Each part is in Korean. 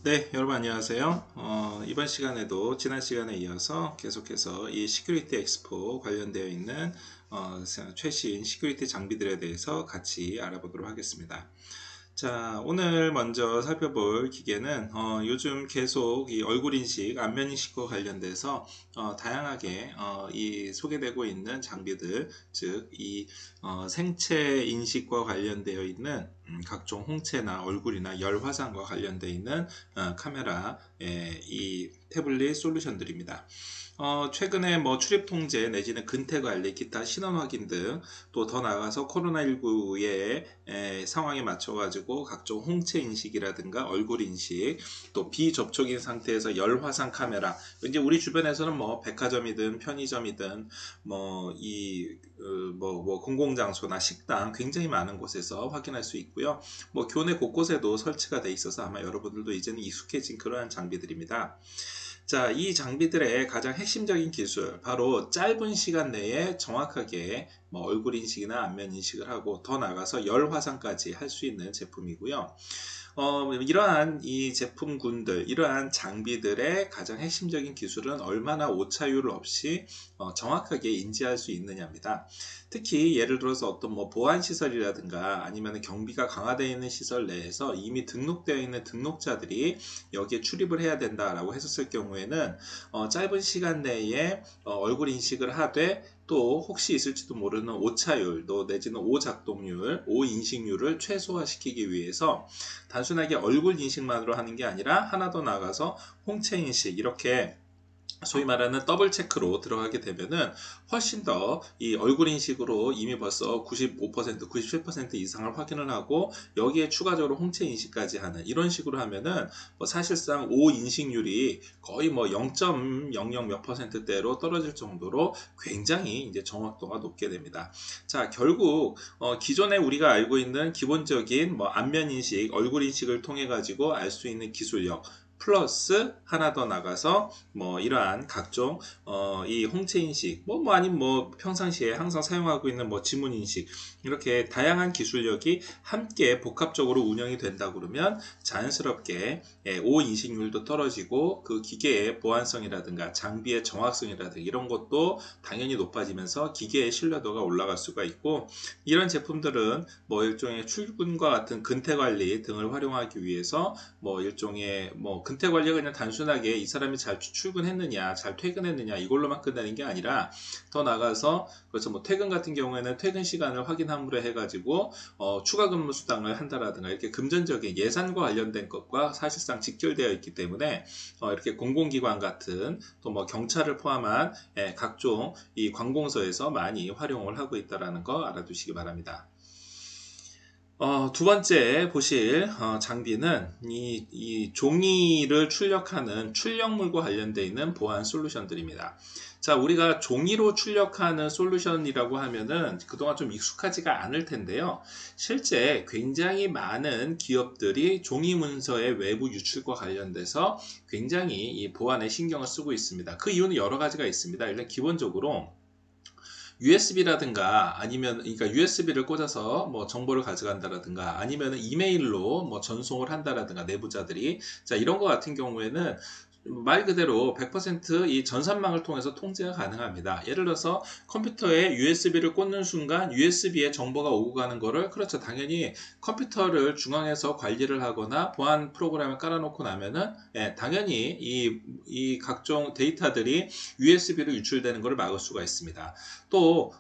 네, 여러분 안녕하세요. 이번 시간에도 지난 시간에 이어서 계속해서 이 시큐리티 엑스포 관련되어 있는 최신 시큐리티 장비들에 대해서 같이 알아보도록 하겠습니다. 자, 오늘 먼저 살펴볼 기계는 요즘 계속 이 얼굴 인식, 안면 인식과 관련돼서 다양하게 이 소개되고 있는 장비들, 즉 이 생체 인식과 관련되어 있는 각종 홍채나 얼굴이나 열 화상과 관련되어 있는 카메라, 이 태블릿 솔루션들입니다. 최근에 뭐 출입 통제 내지는 근태 관리, 기타 신원 확인 등 또 더 나아가서 코로나19의 상황에 맞춰 가지고 각종 홍채 인식이라든가 얼굴 인식, 또 비접촉인 상태에서 열 화상 카메라. 이제 우리 주변에서는 뭐 백화점이든 편의점이든 뭐 공공장소나 식당 굉장히 많은 곳에서 확인할 수 있고요. 뭐 교내 곳곳에도 설치가 돼 있어서 아마 여러분들도 이제는 익숙해진 그러한 장비들입니다. 자, 이 장비들의 가장 핵심적인 기술, 바로 짧은 시간 내에 정확하게 뭐 얼굴 인식이나 안면 인식을 하고 더 나아가서 열 화상까지 할 수 있는 제품이고요. 이러한 이 제품군들, 이러한 장비들의 가장 핵심적인 기술은 얼마나 오차율 없이 정확하게 인지할 수 있느냐입니다. 특히 예를 들어서 어떤 뭐 보안시설이라든가 아니면 경비가 강화되어 있는 시설 내에서 이미 등록되어 있는 등록자들이 여기에 출입을 해야 된다라고 했었을 경우에는 짧은 시간 내에 얼굴 인식을 하되 또 혹시 있을지도 모르는 오차율, 또 내지는 오작동률, 오인식률을 최소화시키기 위해서 단순하게 얼굴 인식만으로 하는 게 아니라 하나 더 나아가서 홍채 인식, 이렇게 소위 말하는 더블 체크로 들어가게 되면은 훨씬 더 이 얼굴 인식으로 이미 벌써 95%, 97% 이상을 확인을 하고 여기에 추가적으로 홍채 인식까지 하는 이런 식으로 하면은 뭐 사실상 오 인식률이 거의 뭐 0.00 몇 %대로 떨어질 정도로 굉장히 이제 정확도가 높게 됩니다. 자, 결국 기존에 우리가 알고 있는 기본적인 뭐 안면 인식, 얼굴 인식을 통해 가지고 알 수 있는 기술력 플러스 하나 더 나가서 뭐 이러한 각종 이 홍채 인식 아니면 뭐 평상시에 항상 사용하고 있는 뭐 지문 인식, 이렇게 다양한 기술력이 함께 복합적으로 운영이 된다 그러면 자연스럽게 오 인식률도 떨어지고 그 기계의 보안성이라든가 장비의 정확성이라든가 이런 것도 당연히 높아지면서 기계의 신뢰도가 올라갈 수가 있고, 이런 제품들은 뭐 일종의 출근과 같은 근태 관리 등을 활용하기 위해서 뭐 일종의 뭐 근태 관리가 그냥 단순하게 이 사람이 잘 출근했느냐, 잘 퇴근했느냐 이걸로만 끝나는 게 아니라 더 나가서 그래서 뭐 퇴근 같은 경우에는 퇴근 시간을 확인함으로 해가지고 추가 근무 수당을 한다라든가 이렇게 금전적인 예산과 관련된 것과 사실상 직결되어 있기 때문에 이렇게 공공기관 같은 또 뭐 경찰을 포함한 각종 이 관공서에서 많이 활용을 하고 있다라는 거 알아두시기 바랍니다. 두 번째 보실 장비는 이 종이를 출력하는 출력물과 관련되어 있는 보안 솔루션들입니다. 자, 우리가 종이로 출력하는 솔루션이라고 하면은 그동안 좀 익숙하지가 않을 텐데요. 실제 굉장히 많은 기업들이 종이 문서의 외부 유출과 관련돼서 굉장히 이 보안에 신경을 쓰고 있습니다. 그 이유는 여러 가지가 있습니다. 일단 기본적으로 USB라든가 아니면 그러니까 USB를 꽂아서 뭐 정보를 가져간다라든가 아니면 이메일로 뭐 전송을 한다라든가 내부자들이, 자, 이런 거 같은 경우에는 말 그대로 100%이 전산망을 통해서 통제가 가능합니다. 예를 들어서 컴퓨터에 USB를 꽂는 순간 USB에 정보가 오고 가는 거를, 그렇죠, 당연히 컴퓨터를 중앙에서 관리를 하거나 보안 프로그램을 깔아놓고 나면은 당연히 이 각종 데이터들이 USB로 유출되는 것을 막을 수가 있습니다. 또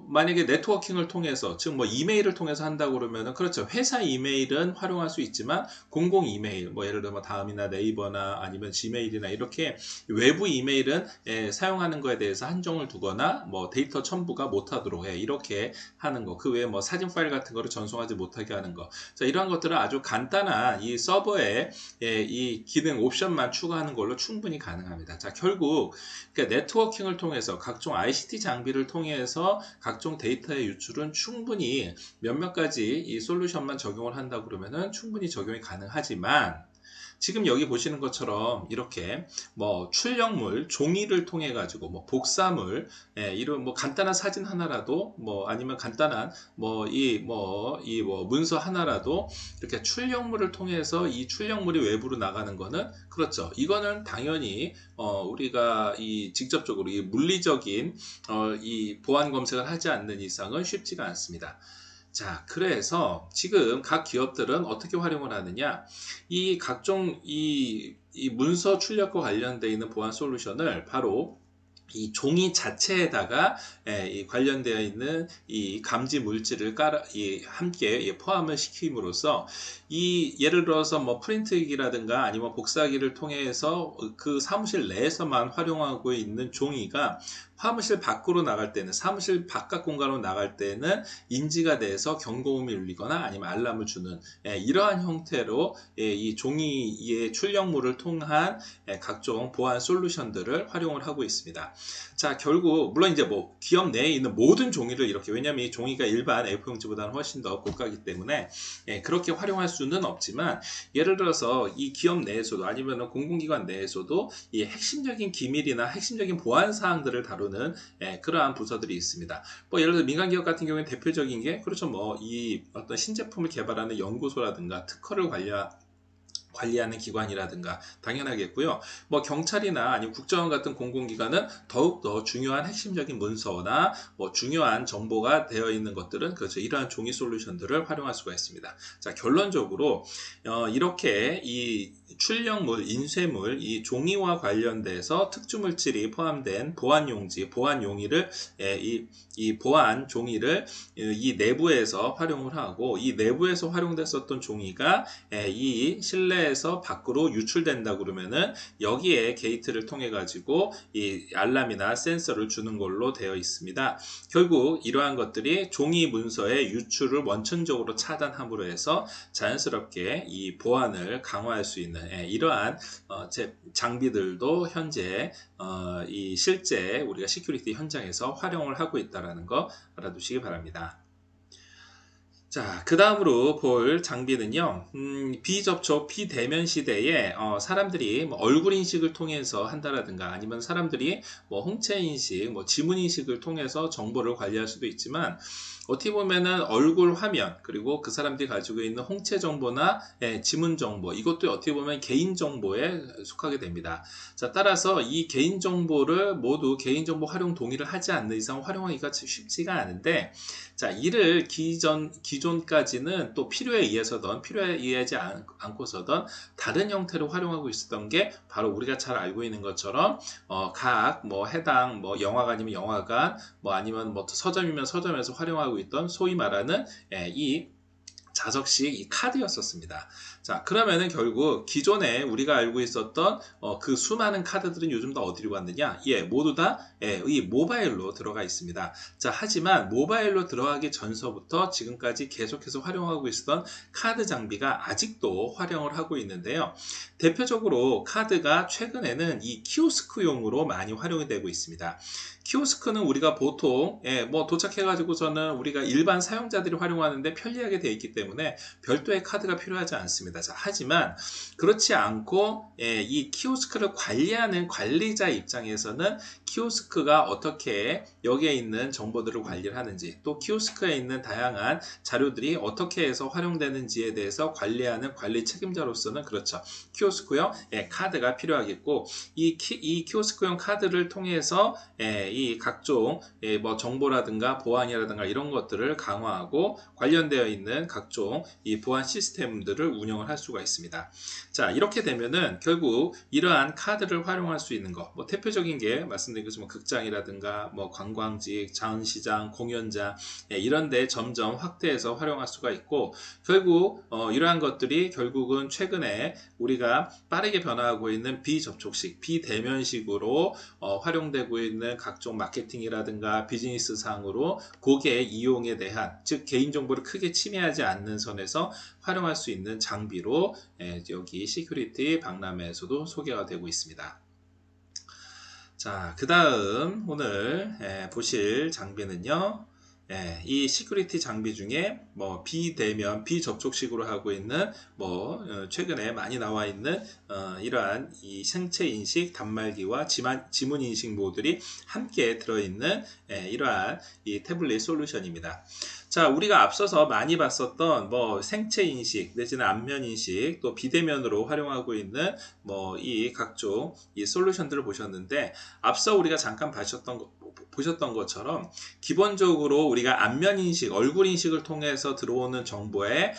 만약에 네트워킹을 통해서, 즉 뭐 이메일을 통해서 한다고 그러면은, 그렇죠, 회사 이메일은 활용할 수 있지만 공공 이메일, 뭐 예를 들어 뭐 다음이나 네이버나 아니면 지메일이나 이렇게 외부 이메일은 사용하는 거에 대해서 한정을 두거나 뭐 데이터 첨부가 못하도록 해, 이렇게 하는 거. 그 외에 뭐 사진 파일 같은 거를 전송하지 못하게 하는 거. 자, 이러한 것들은 아주 간단한 이 서버에 이 기능 옵션만 추가하는 걸로 충분히 가능합니다. 자, 결국 그러니까 네트워킹을 통해서 각종 ICT 장비를 통해서 각종 데이터의 유출은 충분히 몇몇 가지 이 솔루션만 적용을 한다 그러면은 충분히 적용이 가능하지만, 지금 여기 보시는 것처럼 이렇게 뭐 출력물, 종이를 통해 가지고 뭐 복사물, 이런 뭐 간단한 사진 하나라도 뭐 아니면 간단한 이 문서 하나라도 이렇게 출력물을 통해서 이 출력물이 외부로 나가는 거는 그렇죠. 이거는 당연히 우리가 이 직접적으로 이 물리적인 이 보안 검색을 하지 않는 이상은 쉽지가 않습니다. 자, 그래서 지금 각 기업들은 어떻게 활용을 하느냐? 이 각종 이 문서 출력과 관련되어 있는 보안 솔루션을 바로 이 종이 자체에다가 이 관련되어 있는 이 감지 물질을 함께 포함을 시킴으로써 이 예를 들어서 뭐 프린트기라든가 아니면 복사기를 통해서 그 사무실 내에서만 활용하고 있는 종이가 사무실 밖으로 나갈 때는, 사무실 바깥 공간으로 나갈 때는 인지가 돼서 경고음이 울리거나 아니면 알람을 주는 이러한 형태로 이 종이의 출력물을 통한 각종 보안 솔루션들을 활용을 하고 있습니다. 자, 결국 물론 이제 뭐 기업 내에 있는 모든 종이를 이렇게, 왜냐하면 이 종이가 일반 A4 용지보다는 훨씬 더 고가이기 때문에 그렇게 활용할 수는 없지만, 예를 들어서 이 기업 내에서도 아니면 공공기관 내에서도 이 핵심적인 기밀이나 핵심적인 보안 사항들을 다루는 그러한 부서들이 있습니다. 뭐 예를 들어 민간기업 같은 경우에는 대표적인 게 그렇죠. 뭐 이 어떤 신제품을 개발하는 연구소라든가 특허를 관리하는 기관이라든가 당연하겠고요. 뭐 경찰이나 아니면 국정원 같은 공공기관은 더욱더 중요한 핵심적인 문서나 뭐 중요한 정보가 되어 있는 것들은 그렇죠. 이러한 종이 솔루션들을 활용할 수가 있습니다. 자, 결론적으로 이렇게 이 출력물, 인쇄물, 이 종이와 관련돼서 특수물질이 포함된 보안용지, 보안용이를 이 보안 종이를 이 내부에서 활용을 하고, 이 내부에서 활용됐었던 종이가 이 실내에서 밖으로 유출된다 그러면은 여기에 게이트를 통해 가지고 이 알람이나 센서를 주는 걸로 되어 있습니다. 결국 이러한 것들이 종이 문서의 유출을 원천적으로 차단함으로 해서 자연스럽게 이 보안을 강화할 수 있는 이러한 장비들도 현재 이 실제 우리가 시큐리티 현장에서 활용을 하고 있다는 거 알아두시기 바랍니다. 자, 그 다음으로 볼 장비는요, 비접촉, 비대면 시대에 사람들이 뭐 얼굴 인식을 통해서 한다라든가 아니면 사람들이 뭐 홍채 인식, 뭐 지문 인식을 통해서 정보를 관리할 수도 있지만, 어떻게 보면은 얼굴 화면, 그리고 그 사람들이 가지고 있는 홍채 정보나 지문 정보, 이것도 어떻게 보면 개인 정보에 속하게 됩니다. 자, 따라서 이 개인 정보를 모두 개인정보 활용 동의를 하지 않는 이상 활용하기가 쉽지가 않은데, 자, 이를 기존까지는 또 필요에 의해서든 필요에 의하지 않고서든 다른 형태로 활용하고 있었던 게 바로 우리가 잘 알고 있는 것처럼 각 뭐 해당 뭐 영화관이면 영화관, 뭐 아니면 뭐 서점이면 서점에서 활용하고 있던 소위 말하는 이 자석식 이 카드였었습니다. 자, 그러면은 결국 기존에 우리가 알고 있었던 그 수많은 카드들은 요즘 다 어디로 갔느냐? 모두 다 이 모바일로 들어가 있습니다. 자, 하지만 모바일로 들어가기 전서부터 지금까지 계속해서 활용하고 있었던 카드 장비가 아직도 활용을 하고 있는데요. 대표적으로 카드가 최근에는 이 키오스크용으로 많이 활용이 되고 있습니다. 키오스크는 우리가 보통 뭐 도착해가지고서는 우리가 일반 사용자들이 활용하는데 편리하게 되어 있기 때문에 별도의 카드가 필요하지 않습니다. 자, 하지만 그렇지 않고 이 키오스크를 관리하는 관리자 입장에서는 키오스크가 어떻게 여기에 있는 정보들을 관리를 하는지, 또 키오스크에 있는 다양한 자료들이 어떻게 해서 활용되는지에 대해서 관리하는 관리 책임자로서는 그렇죠. 키오스크용 카드가 필요하겠고, 이 키오스크용 카드를 통해서 이 각종 뭐 정보라든가 보안이라든가 이런 것들을 강화하고 관련되어 있는 각종 이 보안 시스템들을 운영을 할 수가 있습니다. 자, 이렇게 되면은 결국 이러한 카드를 활용할 수 있는 거, 뭐 대표적인 게 말씀드린 것처럼 극장이라든가 뭐 관광지, 자원시장, 공연장 이런 데 점점 확대해서 활용할 수가 있고, 결국 이러한 것들이 결국은 최근에 우리가 빠르게 변화하고 있는 비접촉식, 비대면식으로 활용되고 있는 각종 마케팅이라든가 비즈니스 상으로 고객 이용에 대한, 즉 개인정보를 크게 침해하지 않는 선에서 활용할 수 있는 장비로 여기 시큐리티 박람회에서도 소개가 되고 있습니다. 자, 그 다음 오늘 보실 장비는요, 이 시큐리티 장비 중에 뭐 비대면 비접촉식으로 하고 있는 뭐 최근에 많이 나와 있는 이러한 이 생체 인식 단말기와 지문 인식 모듈이 함께 들어있는 이러한 이 태블릿 솔루션입니다. 자, 우리가 앞서서 많이 봤었던 뭐 생체 인식 내지는 안면 인식 또 비대면으로 활용하고 있는 뭐 이 각종 이 솔루션들을 보셨는데, 앞서 우리가 잠깐 보셨던 것처럼 기본적으로 우리가 안면 인식, 얼굴 인식을 통해서 들어오는 정보의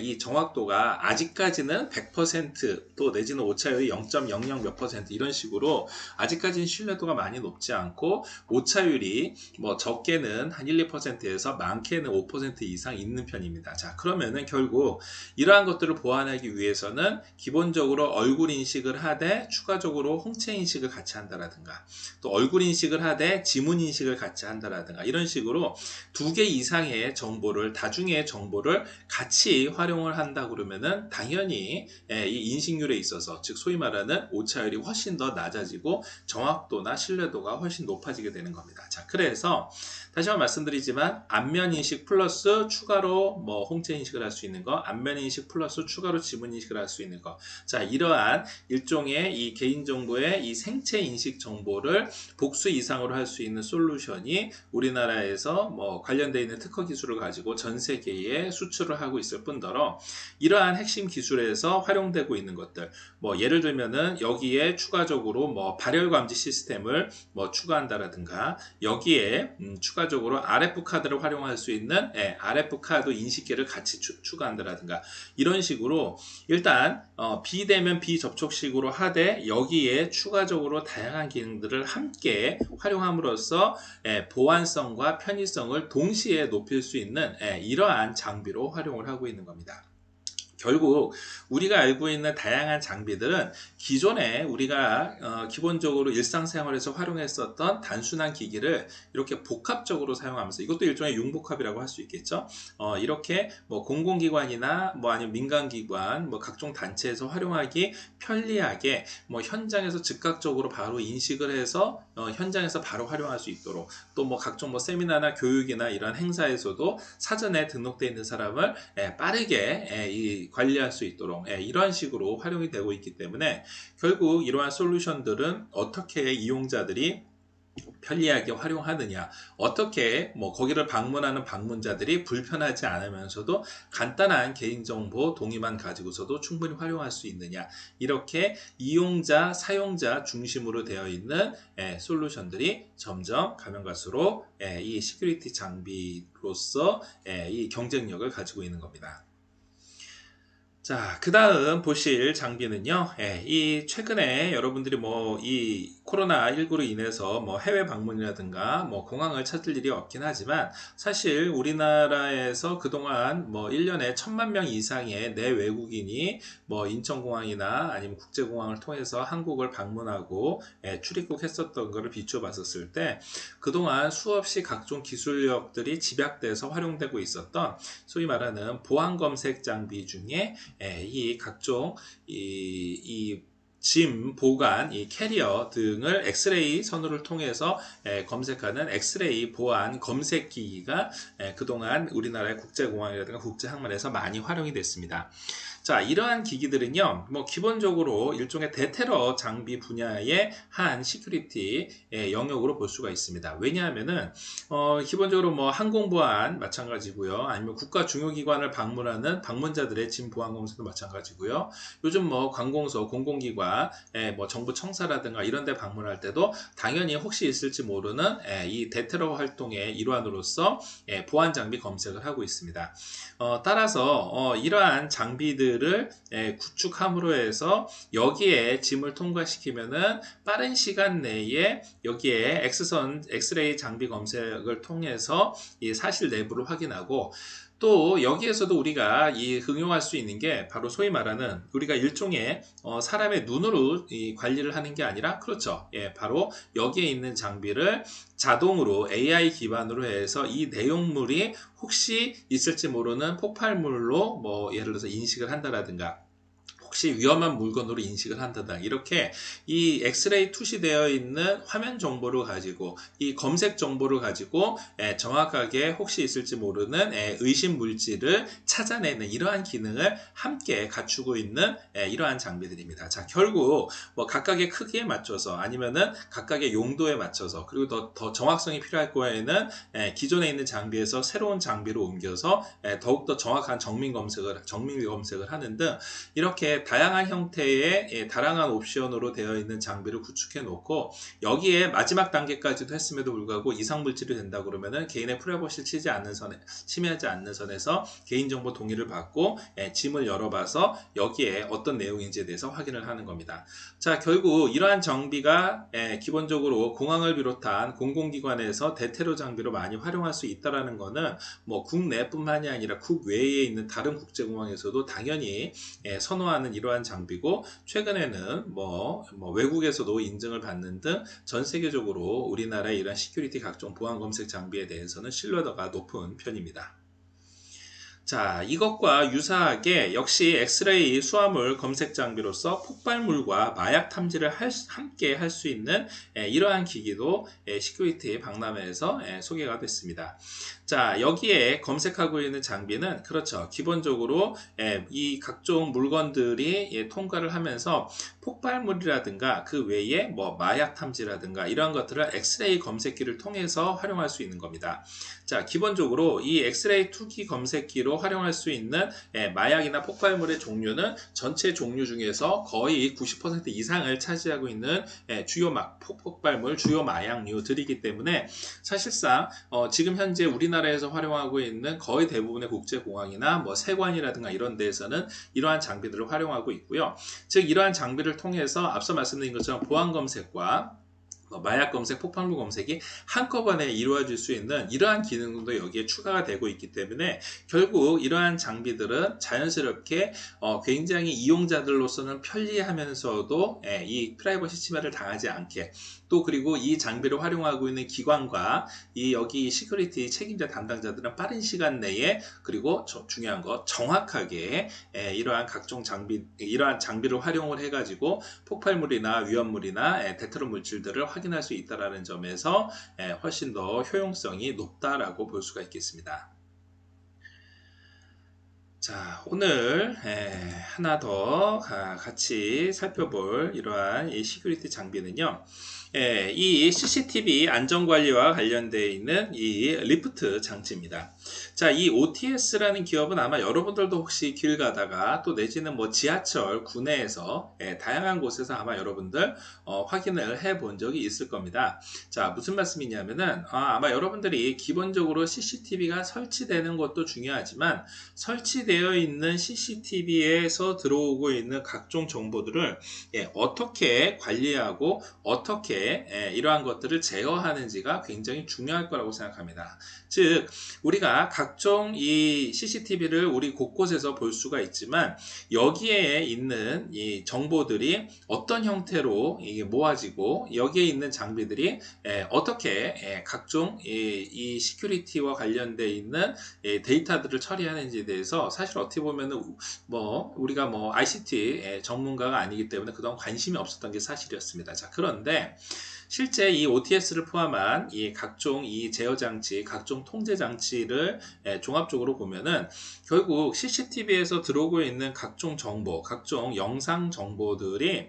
이 정확도가 아직까지는 100% 또 내지는 오차율이 0.00 몇 퍼센트 이런 식으로 아직까지는 신뢰도가 많이 높지 않고, 오차율이 뭐 적게는 한 1, 2%에서 많게는 5% 이상 있는 편입니다. 자, 그러면은 결국 이러한 것들을 보완하기 위해서는 기본적으로 얼굴 인식을 하되 추가적으로 홍채 인식을 같이 한다라든가, 또 얼굴 인식을 하되 지문 인식을 같이 한다라든가, 이런 식으로 2개 이상의 정보를, 다중의 정보를 같이 활용을 한다 그러면은 당연히 이 인식률에 있어서, 즉 소위 말하는 오차율이 훨씬 더 낮아지고 정확도나 신뢰도가 훨씬 높아지게 되는 겁니다. 자, 그래서 다시 한번 말씀드리지만 안면 인식 플러스 추가로 뭐 홍채 인식을 할 수 있는 거, 안면 인식 플러스 추가로 지문 인식을 할 수 있는 거, 자, 이러한 일종의 이 개인정보의 이 생체 인식 정보를 복수 이상으로 할 수 있는 솔루션이 우리나라에서 뭐 관련되어 있는 특허 기술을 가지고 전 세계에 수출을 하고 있을 뿐더러, 이러한 핵심 기술에서 활용되고 있는 것들, 뭐 예를 들면은 여기에 추가적으로 뭐 발열 감지 시스템을 뭐 추가한다라든가, 여기에 추가적으로 RF 카드를 활용할 수 있는 RF 카드 인식기를 같이 추가한다라든가, 이런 식으로 일단 비대면 비접촉식으로 하되 여기에 추가적으로 다양한 기능들을 함께 활용함으로써 보안성과 편의성을 동시에 높일 수 있는 이러한 장비로 활용을 하고 있는 겁니다. 결국 우리가 알고 있는 다양한 장비들은 기존에 우리가 기본적으로 일상생활에서 활용했었던 단순한 기기를 이렇게 복합적으로 사용하면서, 이것도 일종의 융복합이라고 할 수 있겠죠. 이렇게 뭐 공공기관이나 뭐 아니면 민간기관, 뭐 각종 단체에서 활용하기 편리하게 뭐 현장에서 즉각적으로 바로 인식을 해서 현장에서 바로 활용할 수 있도록, 또 뭐 각종 뭐 세미나나 교육이나 이런 행사에서도 사전에 등록되어 있는 사람을 빠르게 관리할 수 있도록 이런 식으로 활용이 되고 있기 때문에, 결국 이러한 솔루션들은 어떻게 이용자들이 편리하게 활용하느냐, 어떻게 뭐 거기를 방문하는 방문자들이 불편하지 않으면서도 간단한 개인정보 동의만 가지고서도 충분히 활용할 수 있느냐, 이렇게 이용자, 사용자 중심으로 되어 있는 솔루션들이 점점 가면 갈수록 이 시큐리티 장비로서 이 경쟁력을 가지고 있는 겁니다. 자, 그 다음 보실 장비는요, 이 최근에 여러분들이 뭐 이 코로나19로 인해서 뭐 해외 방문이라든가 뭐 공항을 찾을 일이 없긴 하지만, 사실 우리나라에서 그동안 뭐 1년에 1000만 명 이상의 내 외국인이 뭐 인천공항이나 아니면 국제공항을 통해서 한국을 방문하고 출입국 했었던 것을 비추어 봤었을 때, 그동안 수없이 각종 기술력들이 집약돼서 활용되고 있었던 소위 말하는 보안 검색 장비 중에 이 각종 짐 보관, 이 캐리어 등을 엑스레이 선호를 통해서 검색하는 엑스레이 보안 검색 기기가 그동안 우리나라의 국제공항이라든가 국제항만에서 많이 활용이 됐습니다. 자, 이러한 기기들은요, 뭐 기본적으로 일종의 대테러 장비 분야의 한 시큐리티 영역으로 볼 수가 있습니다. 왜냐하면은 기본적으로 뭐 항공보안 마찬가지고요, 아니면 국가 중요기관을 방문하는 방문자들의 짐 보안 검색도 마찬가지고요. 요즘 뭐 관공서, 공공기관, 뭐 정부 청사라든가 이런 데 방문할 때도 당연히 혹시 있을지 모르는 이 대테러 활동의 일환으로서 보안 장비 검색을 하고 있습니다. 따라서 이러한 장비들을 구축함으로 해서 여기에 짐을 통과시키면은 빠른 시간 내에 여기에 엑스레이 장비 검색을 통해서 이 사실 내부를 확인하고, 또 여기에서도 우리가 응용할 수 있는 게 바로 소위 말하는 우리가 일종의 사람의 눈으로 관리를 하는 게 아니라, 그렇죠, 바로 여기에 있는 장비를 자동으로 AI 기반으로 해서 이 내용물이 혹시 있을지 모르는 폭발물로 뭐 예를 들어서 인식을 한다라든가, 혹시 위험한 물건으로 인식을 한다다. 이렇게 이 엑스레이 투시되어 있는 화면 정보를 가지고 이 검색 정보를 가지고 정확하게 혹시 있을지 모르는 의심 물질을 찾아내는 이러한 기능을 함께 갖추고 있는 이러한 장비들입니다. 자, 결국 뭐 각각의 크기에 맞춰서 아니면은 각각의 용도에 맞춰서 그리고 더 정확성이 필요할 거에는 기존에 있는 장비에서 새로운 장비로 옮겨서 더욱더 정확한 정밀 검색을 하는 등 이렇게 다양한 형태의 다양한 옵션으로 되어 있는 장비를 구축해 놓고 여기에 마지막 단계까지도 했음에도 불구하고 이상 물질이 된다 그러면은 개인의 프라이버시를 침해하지 않는 선에서 개인정보 동의를 받고 짐을 열어봐서 여기에 어떤 내용인지에 대해서 확인을 하는 겁니다. 자, 결국 이러한 장비가 기본적으로 공항을 비롯한 공공기관에서 대테러 장비로 많이 활용할 수 있다라는 거는 뭐 국내뿐만이 아니라 국외에 있는 다른 국제공항에서도 당연히 선호하는 이러한 장비고 최근에는 뭐 외국에서도 인증을 받는 등 전 세계적으로 우리나라의 이러한 시큐리티 각종 보안 검색 장비에 대해서는 신뢰도가 높은 편입니다. 자, 이것과 유사하게 역시 엑스레이 수화물 검색 장비로서 폭발물과 마약 탐지를 함께 할 수 있는 이러한 기기도 시큐리티 박람회에서 소개가 됐습니다. 자, 여기에 검색하고 있는 장비는 그렇죠. 기본적으로 이 각종 물건들이 통과를 하면서 폭발물이라든가 그 외에 뭐 마약 탐지라든가 이러한 것들을 엑스레이 검색기를 통해서 활용할 수 있는 겁니다. 자, 기본적으로 이 엑스레이 투기 검색기로 활용할 수 있는 마약이나 폭발물의 종류는 전체 종류 중에서 거의 90% 이상을 차지하고 있는 주요 폭발물, 주요 마약류들이기 때문에 사실상 지금 현재 우리나라에서 활용하고 있는 거의 대부분의 국제공항이나 뭐 세관이라든가 이런 데에서는 이러한 장비들을 활용하고 있고요. 즉 이러한 장비를 통해서 앞서 말씀드린 것처럼 보안 검색과 마약 검색, 폭발물 검색이 한꺼번에 이루어질 수 있는 이러한 기능도 여기에 추가가 되고 있기 때문에 결국 이러한 장비들은 자연스럽게 굉장히 이용자들로서는 편리하면서도 이 프라이버시 침해를 당하지 않게 또 그리고 이 장비를 활용하고 있는 기관과 이 여기 시큐리티 책임자 담당자들은 빠른 시간 내에 그리고 중요한 거 정확하게 이러한 각종 이러한 장비를 활용을 해가지고 폭발물이나 위험물이나 대테러 물질들을 확인할 수 있다는 점에서 훨씬 더 효용성이 높다라고 볼 수가 있겠습니다. 자, 오늘 하나 더 같이 살펴볼 이러한 이 시큐리티 장비는요. 이 CCTV 안전관리와 관련되어 있는 이 리프트 장치입니다. 자, 이 OTS라는 기업은 아마 여러분들도 혹시 길 가다가 또 내지는 뭐 지하철, 구내에서 다양한 곳에서 아마 여러분들 확인을 해 본 적이 있을 겁니다. 자, 무슨 말씀이냐면은 아마 여러분들이 기본적으로 CCTV가 설치되는 것도 중요하지만 설치되어 있는 CCTV에서 들어오고 있는 각종 정보들을 어떻게 관리하고 어떻게 이러한 것들을 제어하는지가 굉장히 중요할 거라고 생각합니다. 즉 우리가 각종 이 CCTV를 우리 곳곳에서 볼 수가 있지만 여기에 있는 이 정보들이 어떤 형태로 이게 모아지고 여기에 있는 장비들이 어떻게 각종 이 시큐리티와 관련되어 있는 데이터들을 처리하는지에 대해서 사실 어떻게 보면은 뭐 우리가 뭐 ICT 전문가가 아니기 때문에 그동안 관심이 없었던 게 사실이었습니다. 자, 그런데 실제 이 OTS를 포함한 이 각종 이 제어 장치, 각종 통제 장치를 종합적으로 보면은 결국 CCTV에서 들어오고 있는 각종 정보, 각종 영상 정보들이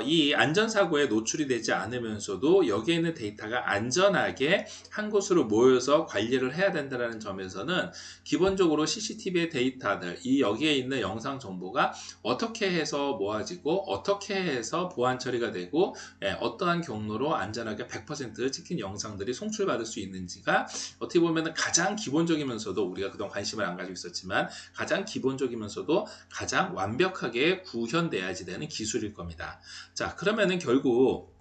이 안전사고에 노출이 되지 않으면서도 여기에 있는 데이터가 안전하게 한 곳으로 모여서 관리를 해야 된다는 점에서는 기본적으로 CCTV의 데이터들, 이 여기에 있는 영상 정보가 어떻게 해서 모아지고 어떻게 해서 보안 처리가 되고 어떠한 경로로 안전하게 100% 찍힌 영상들이 송출받을 수 있는지가 어떻게 보면 가장 기본적이면서도 우리가 그동안 관심을 안 가지고 있었지만 가장 기본적이면서도 가장 완벽하게 구현돼야지 되는 기술일 겁니다. 자, 그러면은 결국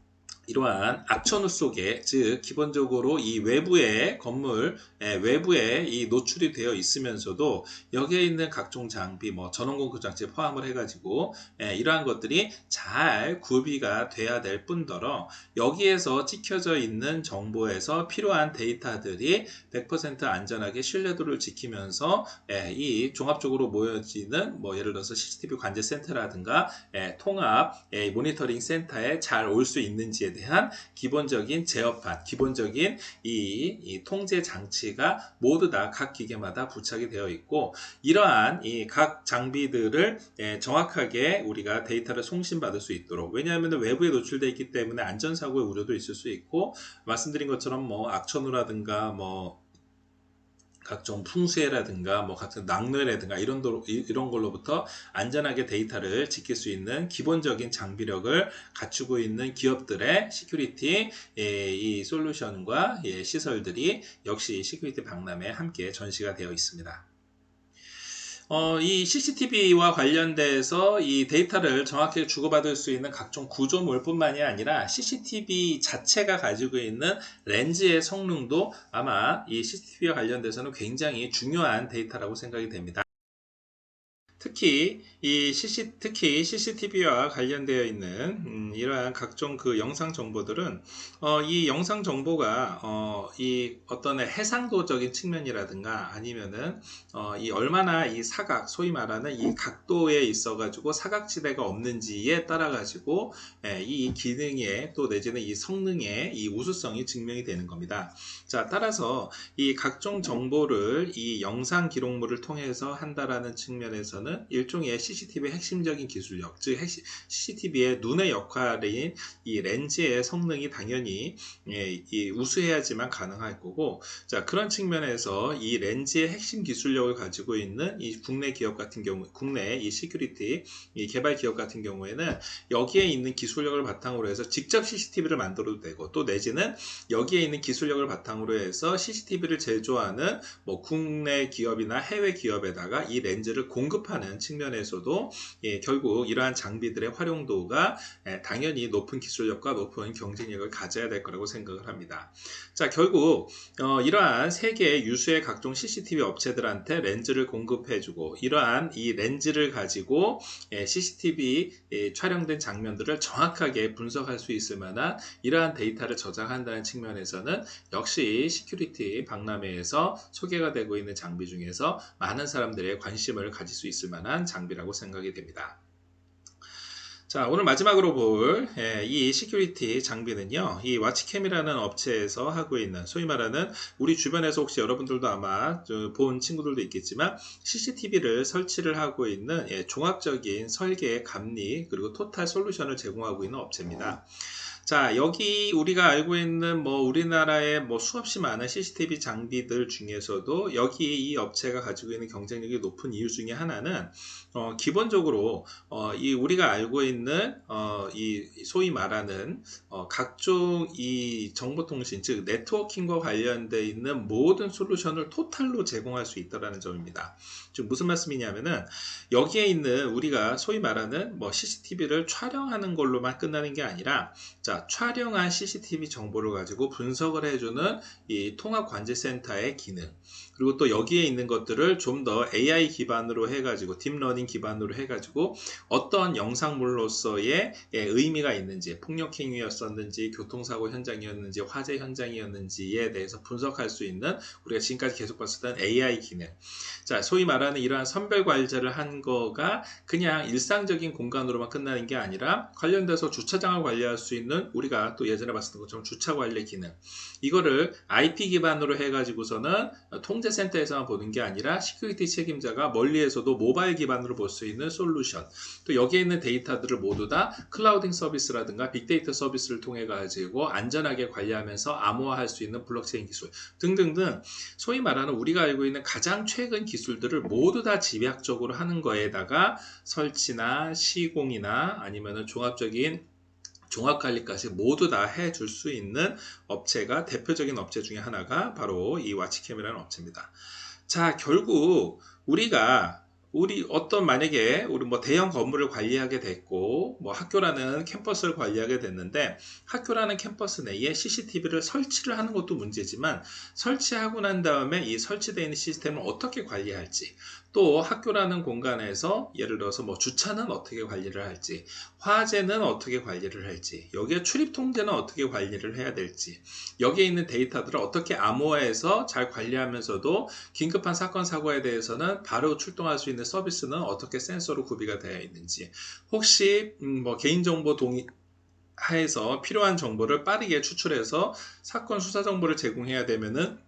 이러한 악천후 속에, 즉 기본적으로 이 외부의 건물 외부에 이 노출이 되어 있으면서도 여기에 있는 각종 장비, 뭐 전원공구 장치 포함을 해가지고 이러한 것들이 잘 구비가 돼야 될 뿐더러 여기에서 찍혀져 있는 정보에서 필요한 데이터들이 100% 안전하게 신뢰도를 지키면서 이 종합적으로 모여지는, 뭐 예를 들어서 CCTV 관제 센터라든가 통합 모니터링 센터에 잘 올 수 있는지에 대한 기본적인 제어판, 기본적인 이 통제 장치가 모두 다 각 기계마다 부착이 되어 있고, 이러한 이 각 장비들을 정확하게 우리가 데이터를 송신받을 수 있도록, 왜냐하면 외부에 노출되어 있기 때문에 안전사고의 우려도 있을 수 있고, 말씀드린 것처럼 뭐 악천후라든가 뭐 각종 풍수해라든가 뭐 같은 낙뢰라든가 이런 걸로부터 안전하게 데이터를 지킬 수 있는 기본적인 장비력을 갖추고 있는 기업들의 시큐리티 이 솔루션과 시설들이 역시 시큐리티 박람회에 함께 전시가 되어 있습니다. 이 CCTV와 관련돼서 이 데이터를 정확하게 주고받을 수 있는 각종 구조물뿐만이 아니라 CCTV 자체가 가지고 있는 렌즈의 성능도 아마 이 CCTV와 관련돼서는 굉장히 중요한 데이터라고 생각이 됩니다. 특히 CCTV와 관련되어 있는 이러한 각종 그 영상 정보들은 이 영상 정보가 이 어떤 해상도적인 측면이라든가 아니면은 이 얼마나 이 사각, 소위 말하는 이 각도에 있어 가지고 사각지대가 없는지에 따라 가지고 이 기능에 또 내지는 이 성능의 이 우수성이 증명이 되는 겁니다. 자, 따라서 이 각종 정보를 이 영상 기록물을 통해서 한다라는 측면에서는 일종의 CCTV의 핵심적인 기술력, 즉 CCTV의 눈의 역할인 이 렌즈의 성능이 당연히 우수해야지만 가능할 거고, 자, 그런 측면에서 이 렌즈의 핵심 기술력을 가지고 있는 이 국내 기업 같은 경우, 국내 이 시큐리티 이 개발 기업 같은 경우에는 여기에 있는 기술력을 바탕으로 해서 직접 CCTV를 만들어도 되고, 또 내지는 여기에 있는 기술력을 바탕으로 해서 CCTV를 제조하는 뭐 국내 기업이나 해외 기업에다가 이 렌즈를 공급하는 측면에서도 결국 이러한 장비들의 활용도가 당연히 높은 기술력과 높은 경쟁력을 가져야 될 거라고 생각을 합니다. 자, 결국 이러한 세계 유수의 각종 CCTV 업체들한테 렌즈를 공급해주고, 이러한 이 렌즈를 가지고 CCTV 촬영된 장면들을 정확하게 분석할 수 있을 만한 이러한 데이터를 저장한다는 측면에서는 역시 시큐리티 박람회에서 소개가 되고 있는 장비 중에서 많은 사람들의 관심을 가질 수 있을 만한 장비라고 생각이 됩니다. 자, 오늘 마지막으로 볼 이 시큐리티 장비는요, 이 와치캠이라는 업체에서 하고 있는, 소위 말하는 우리 주변에서 혹시 여러분들도 아마 본 친구들도 있겠지만 CCTV를 설치를 하고 있는 종합적인 설계, 감리, 그리고 토탈 솔루션을 제공하고 있는 업체입니다. 자, 여기 우리가 알고 있는 뭐 우리나라의 뭐 수없이 많은 CCTV 장비들 중에서도 여기 이 업체가 가지고 있는 경쟁력이 높은 이유 중에 하나는 기본적으로 이 우리가 알고 있는 이 소위 말하는 각종 이 정보통신, 즉 네트워킹과 관련되어 있는 모든 솔루션을 토탈로 제공할 수 있다는 점입니다. 즉 무슨 말씀이냐면은 여기에 있는 우리가 소위 말하는 뭐 CCTV를 촬영하는 걸로만 끝나는 게 아니라, 자, 촬영한 CCTV 정보를 가지고 분석을 해주는 이 통합관제센터의 기능, 그리고 또 여기에 있는 것들을 좀 더 AI 기반으로 해가지고 딥러닝 기반으로 해가지고 어떤 영상물로서의 의미가 있는지, 폭력행위였었는지, 교통사고 현장이었는지, 화재 현장이었는지에 대해서 분석할 수 있는 우리가 지금까지 계속 봤었던 AI 기능. 자, 소위 말하는 이러한 선별관리자를 한 거가 그냥 일상적인 공간으로만 끝나는 게 아니라 관련돼서 주차장을 관리할 수 있는, 우리가 또 예전에 봤었던 것처럼 주차관리 기능, 이거를 IP 기반으로 해가지고서는 통제센터에서만 보는 게 아니라 시큐리티 책임자가 멀리에서도 모바일 기반으로 볼 수 있는 솔루션, 또 여기에 있는 데이터들을 모두 다 클라우딩 서비스라든가 빅데이터 서비스를 통해 가지고 안전하게 관리하면서 암호화할 수 있는 블록체인 기술 등등등, 소위 말하는 우리가 알고 있는 가장 최근 기술들을 모두 다 집약적으로 하는 거에다가 설치나 시공이나 아니면은 종합적인 종합관리까지 모두 다 해줄 수 있는 업체가, 대표적인 업체 중에 하나가 바로 이 와치캠이라는 업체입니다. 자, 결국 우리가 우리 어떤 만약에 우리 뭐 대형 건물을 관리하게 됐고 뭐 학교라는 캠퍼스를 관리하게 됐는데 학교라는 캠퍼스 내에 CCTV를 설치를 하는 것도 문제지만 설치하고 난 다음에 이 설치되어 있는 시스템을 어떻게 관리할지 또 학교라는 공간에서 예를 들어서 뭐 주차는 어떻게 관리를 할지 화재는 어떻게 관리를 할지 여기에 출입 통제는 어떻게 관리를 해야 될지 여기에 있는 데이터들을 어떻게 암호화해서 잘 관리하면서도 긴급한 사건 사고에 대해서는 바로 출동할 수 있는 서비스는 어떻게 센서로 구비가 되어 있는지 혹시 뭐 개인정보 동의 하에서 필요한 정보를 빠르게 추출해서 사건 수사 정보를 제공해야 되면은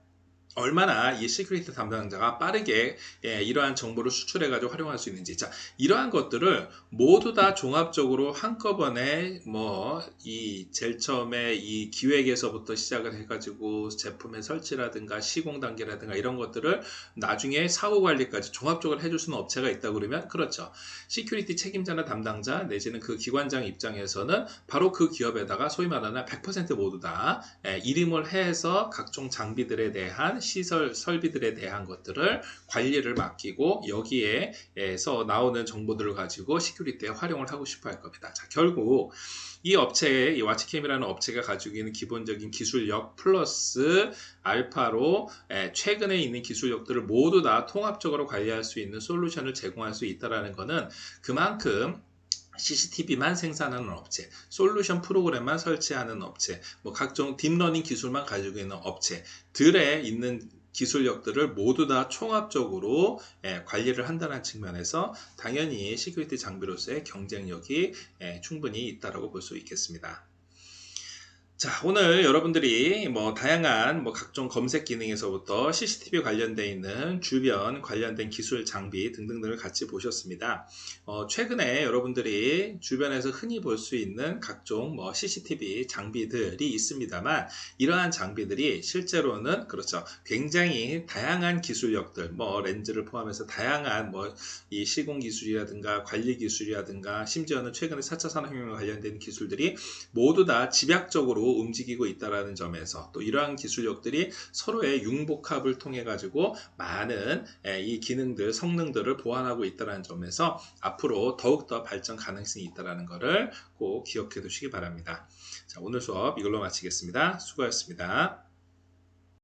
얼마나 이 시큐리티 담당자가 빠르게 이러한 정보를 수출해 가지고 활용할 수 있는지 자 이러한 것들을 모두 다 종합적으로 한꺼번에 뭐 이 제일 처음에 이 기획에서부터 시작을 해 가지고 제품의 설치라든가 시공 단계라든가 이런 것들을 나중에 사후 관리까지 종합적으로 해줄 수 있는 업체가 있다 그러면 그렇죠. 시큐리티 책임자나 담당자 내지는 그 기관장 입장에서는 바로 그 기업에다가 소위 말하는 100% 모두 다 일임을 해서 각종 장비들에 대한 시설 설비들에 대한 것들을 관리를 맡기고 여기에서 나오는 정보들을 가지고 시큐리티에 활용을 하고 싶어 할 겁니다. 자, 결국 이 업체의 이 와치캠이라는 업체가 가지고 있는 기본적인 기술력 플러스 알파로 최근에 있는 기술력들을 모두 다 통합적으로 관리할 수 있는 솔루션을 제공할 수 있다는 것은 그만큼 CCTV만 생산하는 업체, 솔루션 프로그램만 설치하는 업체, 뭐 각종 딥러닝 기술만 가지고 있는 업체들에 있는 기술력들을 모두 다 총합적으로 관리를 한다는 측면에서 당연히 시큐리티 장비로서의 경쟁력이 충분히 있다고 볼 수 있겠습니다. 자, 오늘 여러분들이 뭐 다양한 뭐 각종 검색 기능에서부터 CCTV 관련되어 있는 주변 관련된 기술 장비 등등들을 같이 보셨습니다. 최근에 여러분들이 주변에서 흔히 볼 수 있는 각종 뭐 CCTV 장비들이 있습니다만 이러한 장비들이 실제로는 그렇죠. 굉장히 다양한 기술력들, 뭐 렌즈를 포함해서 다양한 뭐 이 시공 기술이라든가 관리 기술이라든가 심지어는 최근에 4차 산업혁명 관련된 기술들이 모두 다 집약적으로 움직이고 있다는 점에서 또 이러한 기술력들이 서로의 융복합을 통해 가지고 많은 이 기능들, 성능들을 보완하고 있다는 점에서 앞으로 더욱더 발전 가능성이 있다는 것을 꼭 기억해 두시기 바랍니다. 자, 오늘 수업 이걸로 마치겠습니다. 수고하셨습니다.